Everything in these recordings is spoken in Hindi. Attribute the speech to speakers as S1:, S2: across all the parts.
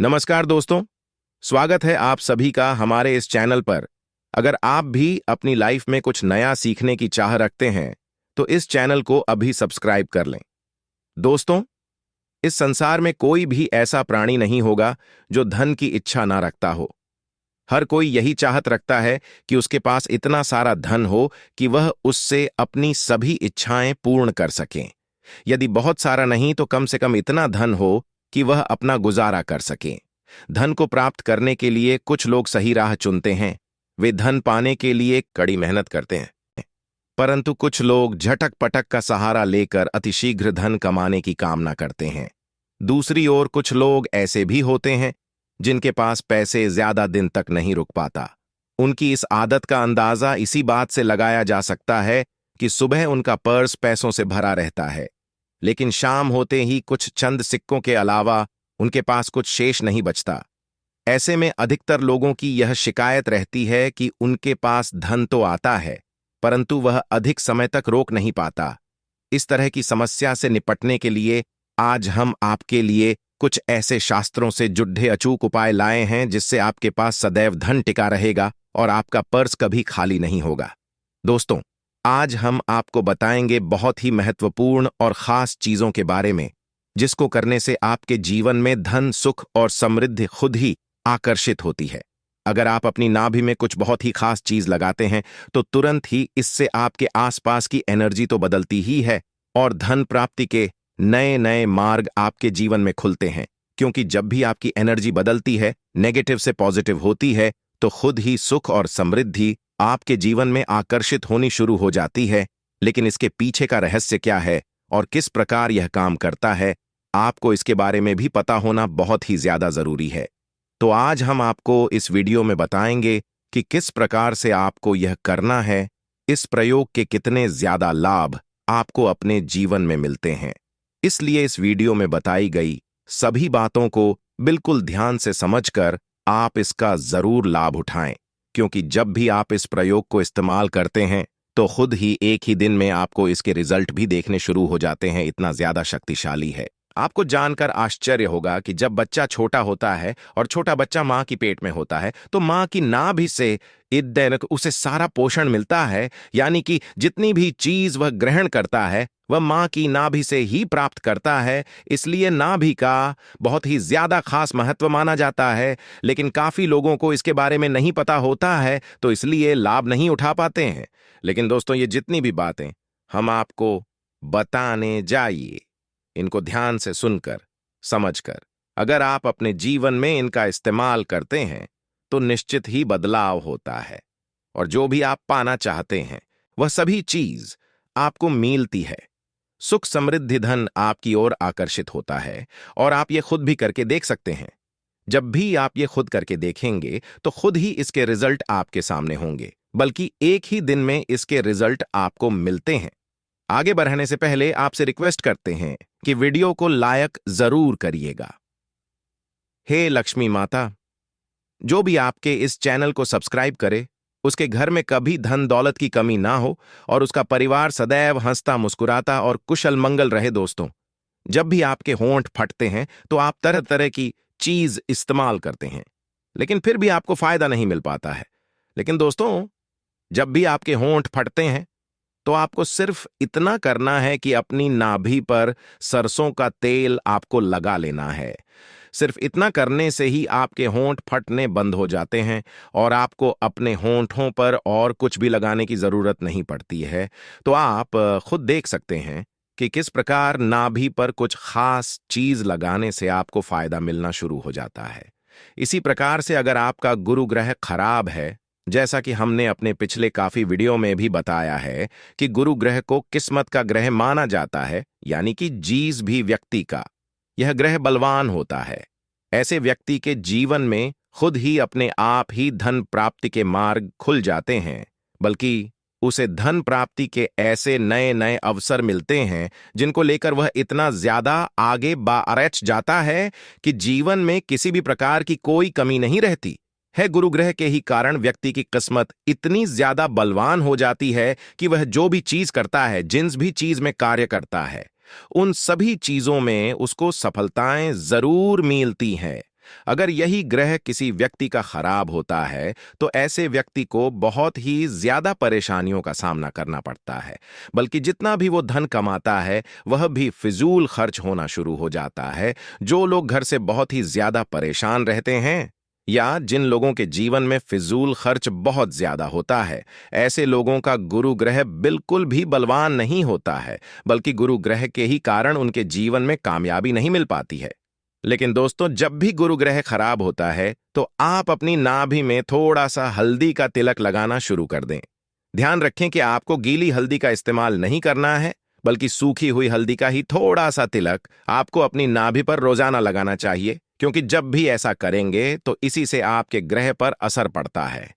S1: नमस्कार दोस्तों। स्वागत है आप सभी का हमारे इस चैनल पर। अगर आप भी अपनी लाइफ में कुछ नया सीखने की चाह रखते हैं तो इस चैनल को अभी सब्सक्राइब कर लें। दोस्तों, इस संसार में कोई भी ऐसा प्राणी नहीं होगा जो धन की इच्छा ना रखता हो। हर कोई यही चाहत रखता है कि उसके पास इतना सारा धन हो कि वह उससे अपनी सभी इच्छाएं पूर्ण कर सकें। यदि बहुत सारा नहीं तो कम से कम इतना धन हो कि वह अपना गुजारा कर सकें। धन को प्राप्त करने के लिए कुछ लोग सही राह चुनते हैं। वे धन पाने के लिए कड़ी मेहनत करते हैं, परंतु कुछ लोग झटक पटक का सहारा लेकर अतिशीघ्र धन कमाने की कामना करते हैं। दूसरी ओर कुछ लोग ऐसे भी होते हैं जिनके पास पैसे ज्यादा दिन तक नहीं रुक पाता। उनकी इस आदत का अंदाजा इसी बात से लगाया जा सकता है कि सुबह उनका पर्स पैसों से भरा रहता है, लेकिन शाम होते ही कुछ चंद सिक्कों के अलावा उनके पास कुछ शेष नहीं बचता। ऐसे में अधिकतर लोगों की यह शिकायत रहती है कि उनके पास धन तो आता है, परंतु वह अधिक समय तक रोक नहीं पाता। इस तरह की समस्या से निपटने के लिए आज हम आपके लिए कुछ ऐसे शास्त्रों से जुड़े अचूक उपाय लाए हैं जिससे आपके पास सदैव धन टिका रहेगा और आपका पर्स कभी खाली नहीं होगा। दोस्तों, आज हम आपको बताएंगे बहुत ही महत्वपूर्ण और खास चीजों के बारे में, जिसको करने से आपके जीवन में धन, सुख और समृद्धि खुद ही आकर्षित होती है। अगर आप अपनी नाभि में कुछ बहुत ही खास चीज लगाते हैं तो तुरंत ही इससे आपके आसपास की एनर्जी तो बदलती ही है और धन प्राप्ति के नए नए मार्ग आपके जीवन में खुलते हैं। क्योंकि जब भी आपकी एनर्जी बदलती है, नेगेटिव से पॉजिटिव होती है, तो खुद ही सुख और समृद्धि आपके जीवन में आकर्षित होनी शुरू हो जाती है। लेकिन इसके पीछे का रहस्य क्या है और किस प्रकार यह काम करता है, आपको इसके बारे में भी पता होना बहुत ही ज्यादा जरूरी है। तो आज हम आपको इस वीडियो में बताएंगे कि किस प्रकार से आपको यह करना है, इस प्रयोग के कितने ज्यादा लाभ आपको अपने जीवन में मिलते हैं। इसलिए इस वीडियो में बताई गई सभी बातों को बिल्कुल ध्यान से समझकर आप इसका जरूर लाभ उठाएं, क्योंकि जब भी आप इस प्रयोग को इस्तेमाल करते हैं तो खुद ही एक ही दिन में आपको इसके रिजल्ट भी देखने शुरू हो जाते हैं। इतना ज्यादा शक्तिशाली है। आपको जानकर आश्चर्य होगा कि जब बच्चा छोटा होता है और छोटा बच्चा माँ की पेट में होता है तो माँ की नाभि से उसे सारा पोषण मिलता है, यानी कि जितनी भी चीज वह ग्रहण करता है वह माँ की नाभि से ही प्राप्त करता है। इसलिए नाभि का बहुत ही ज्यादा खास महत्व माना जाता है, लेकिन काफी लोगों को इसके बारे में नहीं पता होता है, तो इसलिए लाभ नहीं उठा पाते हैं। लेकिन दोस्तों, ये जितनी भी बातें हम आपको बताने जाइए, इनको ध्यान से सुनकर, समझकर अगर आप अपने जीवन में इनका इस्तेमाल करते हैं तो निश्चित ही बदलाव होता है और जो भी आप पाना चाहते हैं वह सभी चीज आपको मिलती है। सुख, समृद्धि, धन आपकी ओर आकर्षित होता है और आप ये खुद भी करके देख सकते हैं। जब भी आप ये खुद करके देखेंगे तो खुद ही इसके रिजल्ट आपके सामने होंगे, बल्कि एक ही दिन में इसके रिजल्ट आपको मिलते हैं। आगे बढ़ने से पहले आपसे रिक्वेस्ट करते हैं कि वीडियो को लाइक जरूर करिएगा। हे लक्ष्मी माता, जो भी आपके इस चैनल को सब्सक्राइब करे उसके घर में कभी धन दौलत की कमी ना हो और उसका परिवार सदैव हंसता मुस्कुराता और कुशल मंगल रहे। दोस्तों, जब भी आपके होंठ फटते हैं तो आप तरह तरह की चीज इस्तेमाल करते हैं, लेकिन फिर भी आपको फायदा नहीं मिल पाता है। लेकिन दोस्तों, जब भी आपके होंठ फटते हैं तो आपको सिर्फ इतना करना है कि अपनी नाभि पर सरसों का तेल आपको लगा लेना है। सिर्फ इतना करने से ही आपके होंठ फटने बंद हो जाते हैं और आपको अपने होंठों पर और कुछ भी लगाने की जरूरत नहीं पड़ती है। तो आप खुद देख सकते हैं कि किस प्रकार नाभि पर कुछ खास चीज लगाने से आपको फायदा मिलना शुरू हो जाता है। इसी प्रकार से अगर आपका गुरु ग्रह खराब है, जैसा कि हमने अपने पिछले काफी वीडियो में भी बताया है कि गुरु ग्रह को किस्मत का ग्रह माना जाता है, यानी कि जीज भी व्यक्ति का यह ग्रह बलवान होता है। ऐसे व्यक्ति के जीवन में खुद ही अपने आप ही धन प्राप्ति के मार्ग खुल जाते हैं, बल्कि उसे धन प्राप्ति के ऐसे नए नए अवसर मिलते हैं जिनको लेकर वह इतना ज्यादा आगे बढ़ जाता है कि जीवन में किसी भी प्रकार की कोई कमी नहीं रहती है। गुरु ग्रह के ही कारण व्यक्ति की किस्मत इतनी ज्यादा बलवान हो जाती है कि वह जो भी चीज करता है, जिस भी चीज में कार्य करता है, उन सभी चीजों में उसको सफलताएं जरूर मिलती हैं। अगर यही ग्रह किसी व्यक्ति का खराब होता है तो ऐसे व्यक्ति को बहुत ही ज्यादा परेशानियों का सामना करना पड़ता है, बल्कि जितना भी वो धन कमाता है वह भी फिजूल खर्च होना शुरू हो जाता है। जो लोग घर से बहुत ही ज्यादा परेशान रहते हैं या जिन लोगों के जीवन में फिजूल खर्च बहुत ज्यादा होता है, ऐसे लोगों का गुरु ग्रह बिल्कुल भी बलवान नहीं होता है, बल्कि गुरु ग्रह के ही कारण उनके जीवन में कामयाबी नहीं मिल पाती है। लेकिन दोस्तों, जब भी गुरु ग्रह खराब होता है तो आप अपनी नाभि में थोड़ा सा हल्दी का तिलक लगाना शुरू कर दें। ध्यान रखें कि आपको गीली हल्दी का इस्तेमाल नहीं करना है, बल्कि सूखी हुई हल्दी का ही थोड़ा सा तिलक आपको अपनी नाभि पर रोजाना लगाना चाहिए, क्योंकि जब भी ऐसा करेंगे तो इसी से आपके ग्रह पर असर पड़ता है।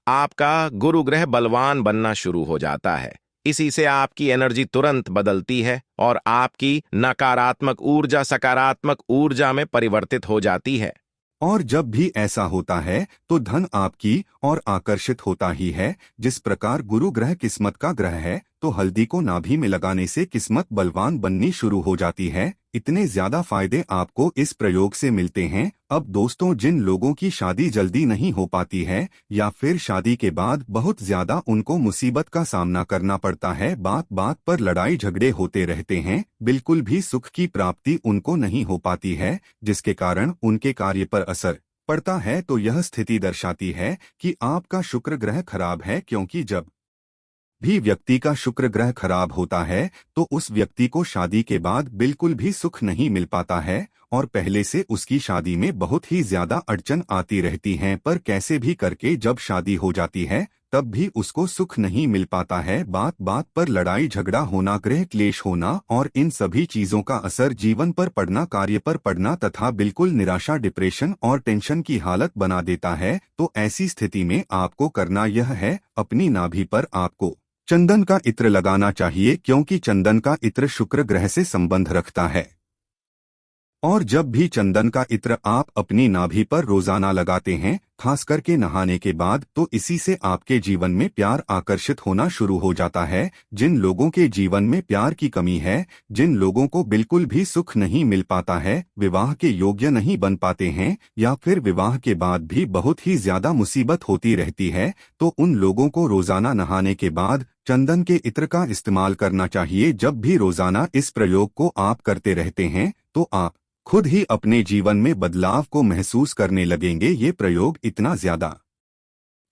S1: आपका गुरु ग्रह बलवान बनना शुरू हो जाता है। इसी से आपकी एनर्जी तुरंत बदलती है और आपकी नकारात्मक ऊर्जा सकारात्मक ऊर्जा में परिवर्तित हो जाती है।
S2: और जब भी ऐसा होता है तो धन आपकी और आकर्षित होता ही है। जिस प्रकार गुरु ग्रह किस्मत का ग्रह है, तो हल्दी को नाभि में लगाने से किस्मत बलवान बननी शुरू हो जाती है। इतने ज्यादा फायदे आपको इस प्रयोग से मिलते हैं। अब दोस्तों, जिन लोगों की शादी जल्दी नहीं हो पाती है या फिर शादी के बाद बहुत ज्यादा उनको मुसीबत का सामना करना पड़ता है, बात बात पर लड़ाई झगड़े होते रहते हैं, बिल्कुल भी सुख की प्राप्ति उनको नहीं हो पाती है, जिसके कारण उनके कार्य पर असर पड़ता है, तो यह स्थिति दर्शाती है कि आपका शुक्र ग्रह खराब है। क्योंकि जब भी व्यक्ति का शुक्र ग्रह खराब होता है तो उस व्यक्ति को शादी के बाद बिल्कुल भी सुख नहीं मिल पाता है और पहले से उसकी शादी में बहुत ही ज्यादा अड़चन आती रहती हैं, पर कैसे भी करके जब शादी हो जाती है तब भी उसको सुख नहीं मिल पाता है। बात बात पर लड़ाई झगड़ा होना, गृह क्लेश होना और इन सभी चीजों का असर जीवन पर पड़ना, कार्य पर पड़ना तथा बिल्कुल निराशा, डिप्रेशन और टेंशन की हालत बना देता है। तो ऐसी स्थिति में आपको करना यह है, अपनी नाभि पर आपको चंदन का इत्र लगाना चाहिए, क्योंकि चंदन का इत्र शुक्र ग्रह से संबंध रखता है। और जब भी चंदन का इत्र आप अपनी नाभि पर रोजाना लगाते हैं, खास करके नहाने के बाद, तो इसी से आपके जीवन में प्यार आकर्षित होना शुरू हो जाता है। जिन लोगों के जीवन में प्यार की कमी है, जिन लोगों को बिल्कुल भी सुख नहीं मिल पाता है, विवाह के योग्य नहीं बन पाते हैं या फिर विवाह के बाद भी बहुत ही ज्यादा मुसीबत होती रहती है, तो उन लोगों को रोजाना नहाने के बाद चंदन के इत्र का इस्तेमाल करना चाहिए। जब भी रोजाना इस प्रयोग को आप करते रहते हैं तो आप खुद ही अपने जीवन में बदलाव को महसूस करने लगेंगे। ये प्रयोग इतना ज्यादा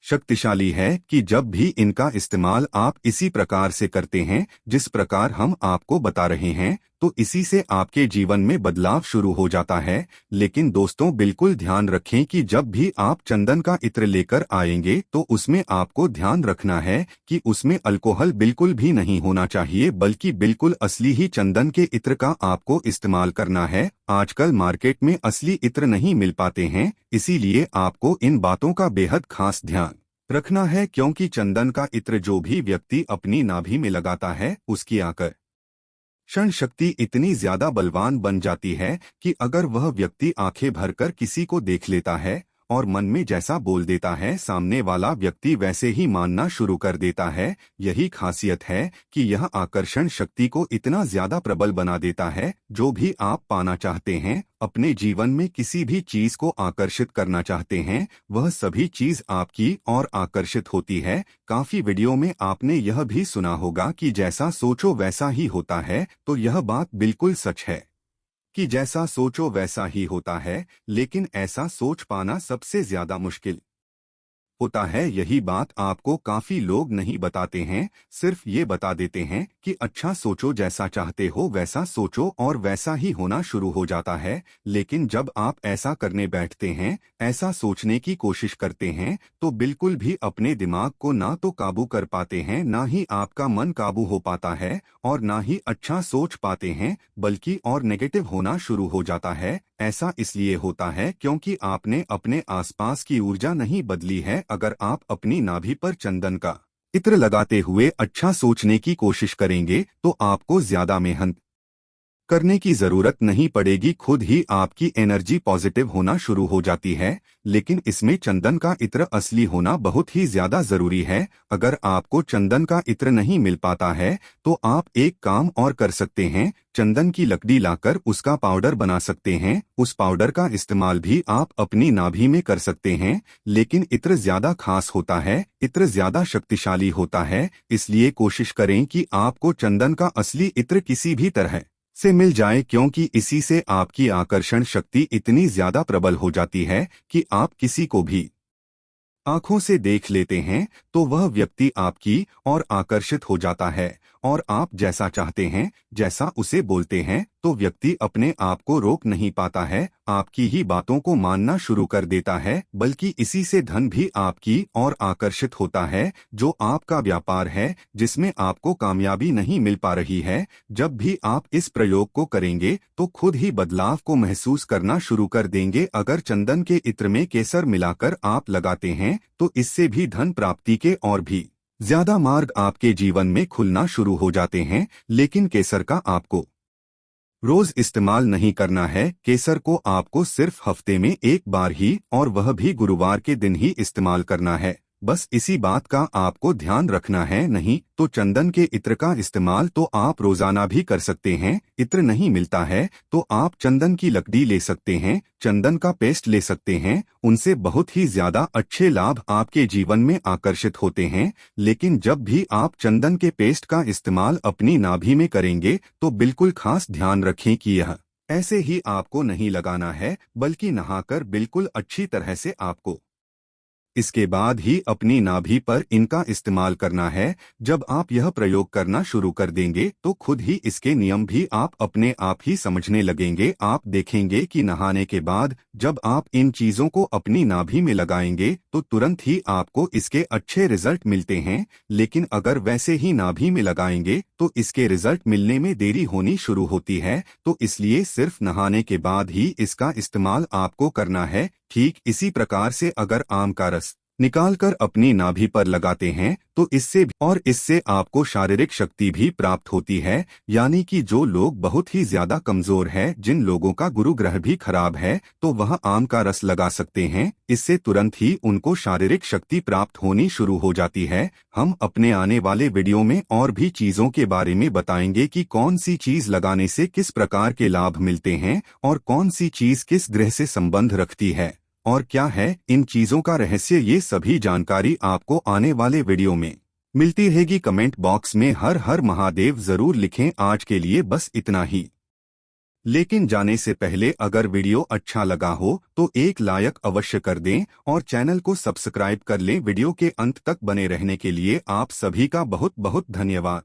S2: शक्तिशाली है कि जब भी इनका इस्तेमाल आप इसी प्रकार से करते हैं जिस प्रकार हम आपको बता रहे हैं, तो इसी से आपके जीवन में बदलाव शुरू हो जाता है। लेकिन दोस्तों, बिल्कुल ध्यान रखें कि जब भी आप चंदन का इत्र लेकर आएंगे तो उसमें आपको ध्यान रखना है कि उसमें अल्कोहल बिल्कुल भी नहीं होना चाहिए, बल्कि बिल्कुल असली ही चंदन के इत्र का आपको इस्तेमाल करना है। आजकल मार्केट में असली इत्र नहीं मिल पाते हैं, इसीलिए आपको इन बातों का बेहद खास ध्यान रखना है, क्योंकि चंदन का इत्र जो भी व्यक्ति अपनी नाभि में लगाता है उसकी आकर्षण शक्ति इतनी ज्यादा बलवान बन जाती है कि अगर वह व्यक्ति आंखें भरकर किसी को देख लेता है और मन में जैसा बोल देता है, सामने वाला व्यक्ति वैसे ही मानना शुरू कर देता है। यही खासियत है कि यह आकर्षण शक्ति को इतना ज्यादा प्रबल बना देता है। जो भी आप पाना चाहते हैं, अपने जीवन में किसी भी चीज को आकर्षित करना चाहते हैं, वह सभी चीज आपकी और आकर्षित होती है। काफी वीडियो में आपने यह भी सुना होगा कि जैसा सोचो वैसा ही होता है, तो यह बात बिल्कुल सच है कि जैसा सोचो वैसा ही होता है, लेकिन ऐसा सोच पाना सबसे ज्यादा मुश्किल होता है। यही बात आपको काफी लोग नहीं बताते हैं, सिर्फ ये बता देते हैं कि अच्छा सोचो, जैसा चाहते हो वैसा सोचो और वैसा ही होना शुरू हो जाता है। लेकिन जब आप ऐसा करने बैठते हैं, ऐसा सोचने की कोशिश करते हैं, तो बिल्कुल भी अपने दिमाग को ना तो काबू कर पाते हैं, ना ही आपका मन काबू हो पाता है और ना ही अच्छा सोच पाते हैं, बल्कि और नेगेटिव होना शुरू हो जाता है। ऐसा इसलिए होता है क्योंकि आपने अपने आसपास की ऊर्जा नहीं बदली है। अगर आप अपनी नाभि पर चंदन का इत्र लगाते हुए अच्छा सोचने की कोशिश करेंगे तो आपको ज्यादा मेहनत करने की जरूरत नहीं पड़ेगी, खुद ही आपकी एनर्जी पॉजिटिव होना शुरू हो जाती है। लेकिन इसमें चंदन का इत्र असली होना बहुत ही ज्यादा जरूरी है। अगर आपको चंदन का इत्र नहीं मिल पाता है तो आप एक काम और कर सकते हैं, चंदन की लकड़ी लाकर उसका पाउडर बना सकते हैं। उस पाउडर का इस्तेमाल भी आप अपनी नाभि में कर सकते हैं। लेकिन इत्र ज्यादा खास होता है, इत्र ज्यादा शक्तिशाली होता है, इसलिए कोशिश करें कि आपको चंदन का असली इत्र किसी भी तरह से मिल जाए, क्योंकि इसी से आपकी आकर्षण शक्ति इतनी ज्यादा प्रबल हो जाती है कि आप किसी को भी आंखों से देख लेते हैं तो वह व्यक्ति आपकी ओर आकर्षित हो जाता है और आप जैसा चाहते हैं, जैसा उसे बोलते हैं, तो व्यक्ति अपने आप को रोक नहीं पाता है, आपकी ही बातों को मानना शुरू कर देता है। बल्कि इसी से धन भी आपकी ओर आकर्षित होता है। जो आपका व्यापार है जिसमें आपको कामयाबी नहीं मिल पा रही है, जब भी आप इस प्रयोग को करेंगे तो खुद ही बदलाव को महसूस करना शुरू कर देंगे। अगर चंदन के इत्र में केसर मिलाकर आप लगाते हैं तो इससे भी धन प्राप्ति के और भी ज्यादा मार्ग आपके जीवन में खुलना शुरू हो जाते हैं। लेकिन केसर का आपको रोज इस्तेमाल नहीं करना है। केसर को आपको सिर्फ हफ्ते में एक बार ही, और वह भी गुरुवार के दिन ही इस्तेमाल करना है। बस इसी बात का आपको ध्यान रखना है। नहीं तो चंदन के इत्र का इस्तेमाल तो आप रोजाना भी कर सकते हैं। इत्र नहीं मिलता है तो आप चंदन की लकड़ी ले सकते हैं, चंदन का पेस्ट ले सकते हैं। उनसे बहुत ही ज्यादा अच्छे लाभ आपके जीवन में आकर्षित होते हैं। लेकिन जब भी आप चंदन के पेस्ट का इस्तेमाल अपनी नाभि में करेंगे तो बिल्कुल खास ध्यान रखें कि यह ऐसे ही आपको नहीं लगाना है, बल्कि नहाकर बिल्कुल अच्छी तरह से आपको इसके बाद ही अपनी नाभि पर इनका इस्तेमाल करना है। जब आप यह प्रयोग करना शुरू कर देंगे तो खुद ही इसके नियम भी आप अपने आप ही समझने लगेंगे। आप देखेंगे कि नहाने के बाद जब आप इन चीजों को अपनी नाभि में लगाएंगे तो तुरंत ही आपको इसके अच्छे रिजल्ट मिलते हैं। लेकिन अगर वैसे ही नाभि में लगाएंगे तो इसके रिजल्ट मिलने में देरी होनी शुरू होती है। तो इसलिए सिर्फ नहाने के बाद ही इसका इस्तेमाल आपको करना है। ठीक इसी प्रकार से अगर आम का रस निकालकर अपनी नाभि पर लगाते हैं तो इससे आपको शारीरिक शक्ति भी प्राप्त होती है। यानी कि जो लोग बहुत ही ज्यादा कमजोर हैं, जिन लोगों का गुरु ग्रह भी खराब है, तो वह आम का रस लगा सकते हैं। इससे तुरंत ही उनको शारीरिक शक्ति प्राप्त होनी शुरू हो जाती है। हम अपने आने वाले वीडियो में और भी चीजों के बारे में बताएंगे कि कौन सी चीज लगाने से किस प्रकार के लाभ मिलते हैं और कौन सी चीज किस ग्रह से संबंध रखती है और क्या है इन चीजों का रहस्य। ये सभी जानकारी आपको आने वाले वीडियो में मिलती रहेगी। कमेंट बॉक्स में हर हर महादेव जरूर लिखें। आज के लिए बस इतना ही। लेकिन जाने से पहले अगर वीडियो अच्छा लगा हो तो एक लाइक अवश्य कर दें और चैनल को सब्सक्राइब कर लें। वीडियो के अंत तक बने रहने के लिए आप सभी का बहुत बहुत धन्यवाद।